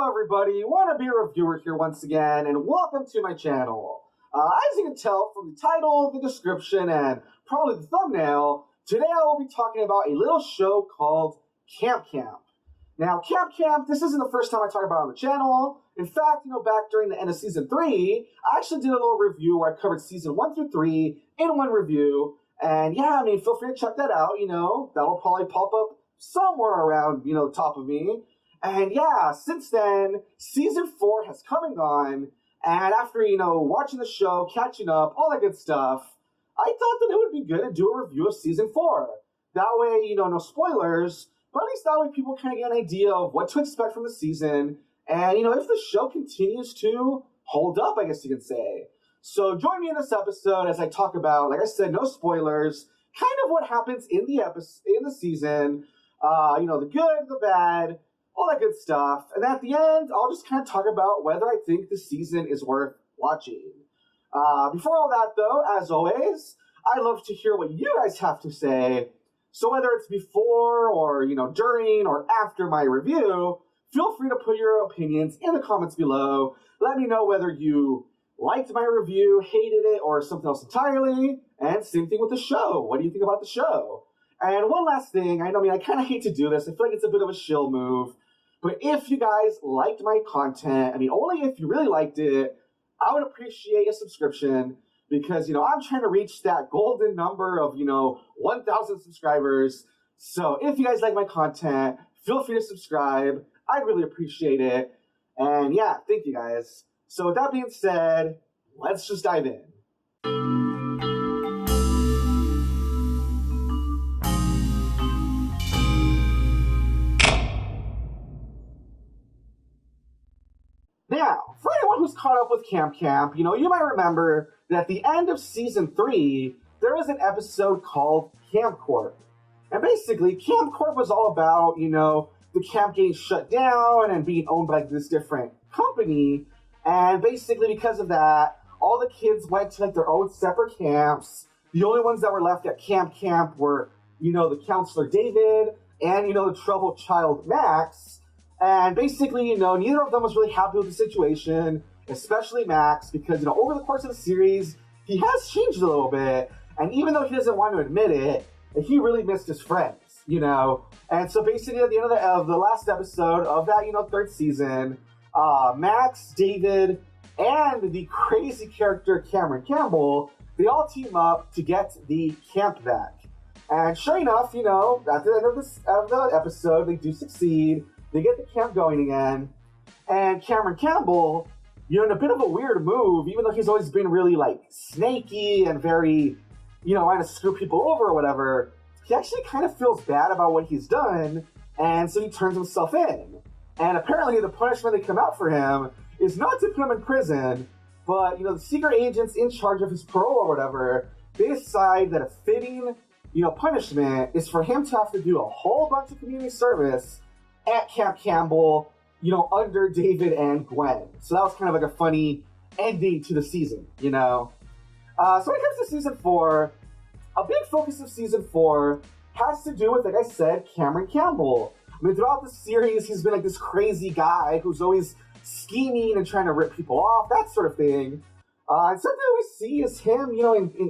Hello everybody, Wannabe Reviewer here once again, and welcome to my channel. As you can tell from the title, the description, and probably the thumbnail, today I will be talking about a little show called Campe. Now, Campe, this isn't the first time I talk about it on the channel. In fact, back during the end of Season 3, I actually did a little review where I covered Season 1 through 3 in one review. And yeah, feel free to check that out, that'll probably pop up somewhere around, the top of me. And yeah, since then, Season 4 has come and gone, and after, watching the show, catching up, all that good stuff, I thought that it would be good to do a review of Season 4. That way, no spoilers, but at least that way people kind of get an idea of what to expect from the season, and, if the show continues to hold up, I guess you could say. So join me in this episode as I talk about, like I said, no spoilers, kind of what happens in the season, the good, the bad, all that good stuff. And at the end, I'll just kind of talk about whether I think the season is worth watching. Before all that, though, as always, I love to hear what you guys have to say. So whether it's before or, during or after my review, feel free to put your opinions in the comments below. Let me know whether you liked my review, hated it, or something else entirely. And same thing with the show. What do you think about the show? And one last thing, I kind of hate to do this. I feel like it's a bit of a shill move. But if you guys liked my content, only if you really liked it, I would appreciate a subscription because, I'm trying to reach that golden number of, 1,000 subscribers. So if you guys like my content, feel free to subscribe. I'd really appreciate it. And yeah, thank you guys. So with that being said, let's just dive in. Now, for anyone who's caught up with Campe, you might remember that at the end of Season 3, there was an episode called Camp Corp. And basically, Camp Corp was all about, the camp getting shut down and being owned by this different company. And basically, because of that, all the kids went to their own separate camps. The only ones that were left at Camp were, the counselor David and, the troubled child Max. And basically, neither of them was really happy with the situation, especially Max, because, over the course of the series, he has changed a little bit. And even though he doesn't want to admit it, he really missed his friends, And so basically at the end of the last episode of that, third season, Max, David, and the crazy character Cameron Campbell, they all team up to get the camp back. And sure enough, at the end of the episode, they do succeed. They get the camp going again, and Cameron Campbell, in a bit of a weird move, even though he's always been really, snaky and very, trying to screw people over or whatever, he actually kind of feels bad about what he's done, and so he turns himself in. And apparently the punishment they come out for him is not to put him in prison, but, the secret agents in charge of his parole or whatever, they decide that a fitting, punishment is for him to have to do a whole bunch of community service at Camp Campbell, under David and Gwen. So that was kind of like a funny ending to the season, So when it comes to Season 4, a big focus of Season 4 has to do with, like I said, Cameron Campbell. Throughout the series, he's been this crazy guy who's always scheming and trying to rip people off, that sort of thing. And something that we see is him,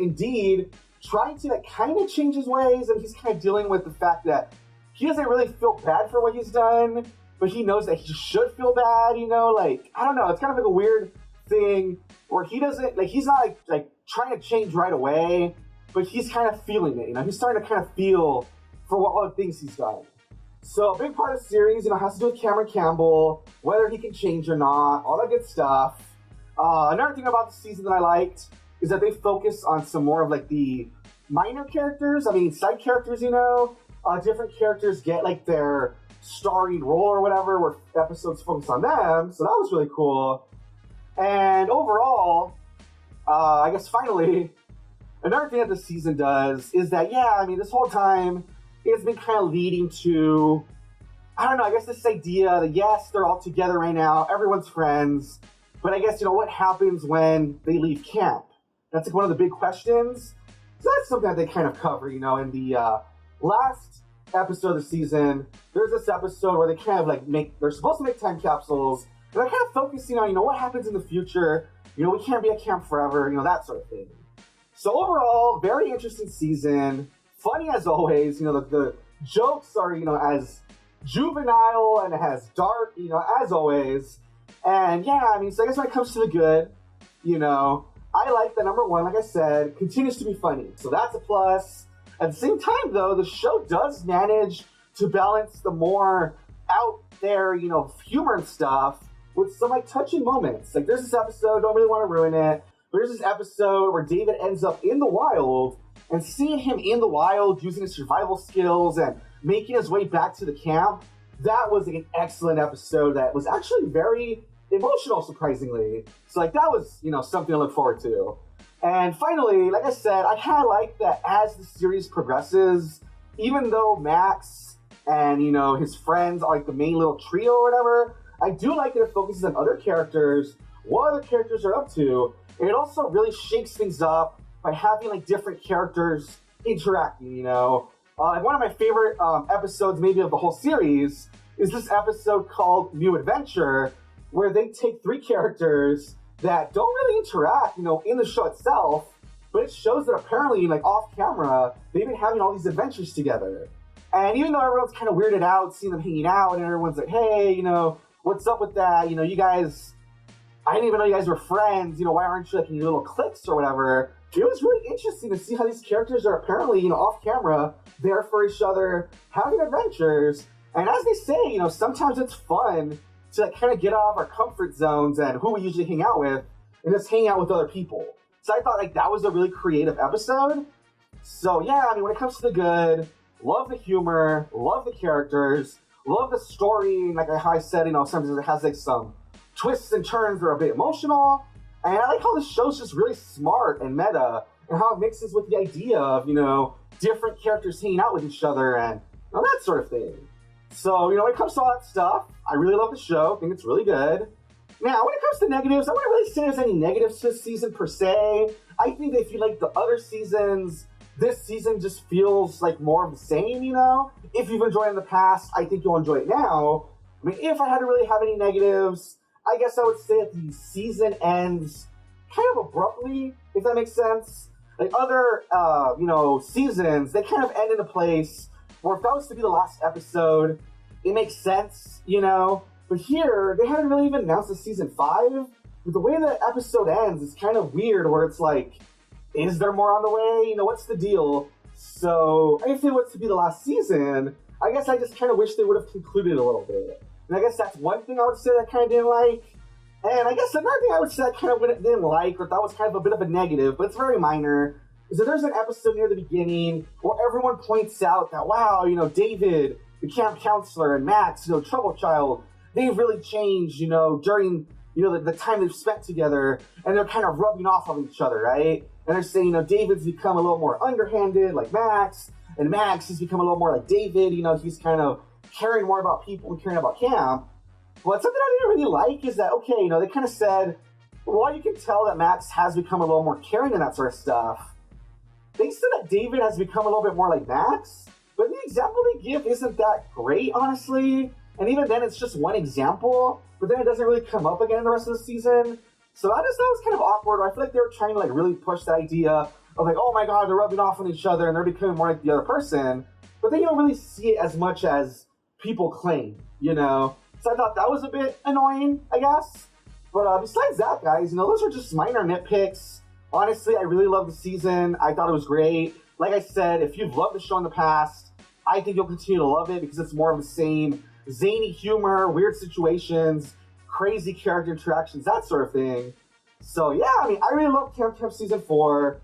indeed, trying to kind of change his ways, and he's kind of dealing with the fact that he doesn't really feel bad for what he's done, but he knows that he should feel bad, I don't know, it's kind of a weird thing where he doesn't, he's not trying to change right away, but he's kind of feeling it, he's starting to kind of feel for all the things he's done. So a big part of the series, has to do with Cameron Campbell, whether he can change or not, all that good stuff. Another thing about the season that I liked is that they focus on some more of the minor characters, side characters, different characters get their starring role or whatever, where episodes focus on them, so that was really cool. And overall, I guess finally, another thing that the season does is that, this whole time, it's been kind of leading to, I guess this idea that yes, they're all together right now, everyone's friends, but I guess, what happens when they leave camp? That's one of the big questions. So that's something that they kind of cover, in the last episode of the season, there's this episode where they kind of like they're supposed to make time capsules, and they're kind of focusing on, what happens in the future. We can't be at camp forever, that sort of thing. So overall, very interesting season. Funny as always, the jokes are, as juvenile and as dark, as always. And yeah, so I guess when it comes to the good, I like that number one, like I said, continues to be funny. So that's a plus. At the same time, though, the show does manage to balance the more out there, humor and stuff with some touching moments. Like there's this episode, don't really want to ruin it, but there's this episode where David ends up in the wild, and seeing him in the wild using his survival skills and making his way back to the camp, that was an excellent episode that was actually very emotional, surprisingly. So that was, something to look forward to. And finally, like I said, I kind of like that as the series progresses, even though Max and, his friends are the main little trio or whatever, I do like that it focuses on other characters, what other characters are up to, and it also really shakes things up by having different characters interacting, one of my favorite episodes maybe of the whole series is this episode called New Adventure, where they take three characters that don't really interact, in the show itself, but it shows that apparently, off camera, they've been having all these adventures together. And even though everyone's kind of weirded out seeing them hanging out, and everyone's like, hey, what's up with that? You guys, I didn't even know you guys were friends. Why aren't you in your little cliques or whatever? It was really interesting to see how these characters are apparently, off camera, there for each other, having adventures. And as they say, sometimes it's fun to kind of get out of our comfort zones and who we usually hang out with and just hang out with other people. So I thought that was a really creative episode. So yeah, when it comes to the good, love the humor, love the characters, love the story. And like I said, sometimes it has some twists and turns that are a bit emotional. And I like how the show's just really smart and meta, and how it mixes with the idea of, different characters hanging out with each other and that sort of thing. So, when it comes to all that stuff, I really love the show. I think it's really good. Now, when it comes to negatives, I wouldn't really say there's any negatives to this season per se. I think that if you like the other seasons, this season just feels like more of the same, If you've enjoyed it in the past, I think you'll enjoy it now. If I had to really have any negatives, I guess I would say that the season ends kind of abruptly, if that makes sense. Other, seasons, they kind of end in a place where if that was to be the last episode, it makes sense, But here, they haven't really even announced the season 5. But the way the episode ends is kind of weird, where it's like, is there more on the way? What's the deal? So, if it was to be the last season, I guess I just kind of wish they would have concluded a little bit. And I guess that's one thing I would say that I kind of didn't like. And I guess another thing I would say I kind of didn't like, or that was kind of a bit of a negative, but it's very minor, is that there's an episode near the beginning where everyone points out that, wow, David, the camp counselor, and Max, Trouble Child, they've really changed, during, the time they've spent together, and they're kind of rubbing off on each other, right? And they're saying, David's become a little more underhanded, like Max, and Max has become a little more like David, he's kind of caring more about people and caring about camp. But something I didn't really like is that, okay, they kind of said, while you can tell that Max has become a little more caring and that sort of stuff, they said that David has become a little bit more like Max, but the example they give isn't that great, honestly. And even then, it's just one example, but then it doesn't really come up again in the rest of the season. So I just thought it was kind of awkward. I feel like they were trying to really push the idea of oh my god, they're rubbing off on each other and they're becoming more like the other person, but then you don't really see it as much as people claim, So I thought that was a bit annoying, I guess. But besides that, guys, those are just minor nitpicks. Honestly, I really love the season. I thought it was great. Like I said, if you've loved the show in the past, I think you'll continue to love it because it's more of the same zany humor, weird situations, crazy character interactions, that sort of thing. So yeah, I really love Camp Season 4.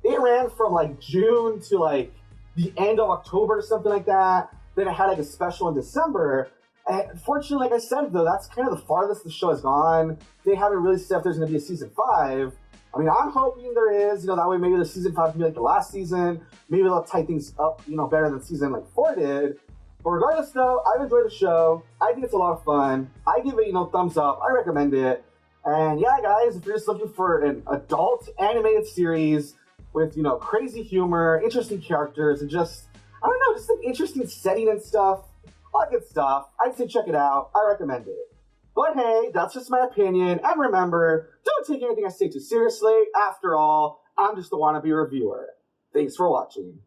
It ran from June to the end of October or something like that. Then it had a special in December. And fortunately, like I said, though, that's kind of the farthest the show has gone. They haven't really said if there's going to be a season 5. I'm hoping there is. That way maybe the season 5 can be the last season. Maybe they'll tie things up, better than season 4 did. But regardless, though, I've enjoyed the show. I think it's a lot of fun. I give it, thumbs up. I recommend it. And yeah, guys, if you're just looking for an adult animated series with, crazy humor, interesting characters, and just, I don't know, just an interesting setting and stuff. All that good stuff. I'd say check it out. I recommend it. But hey, that's just my opinion. And remember, don't take anything I say too seriously. After all, I'm just the wannabe reviewer. Thanks for watching.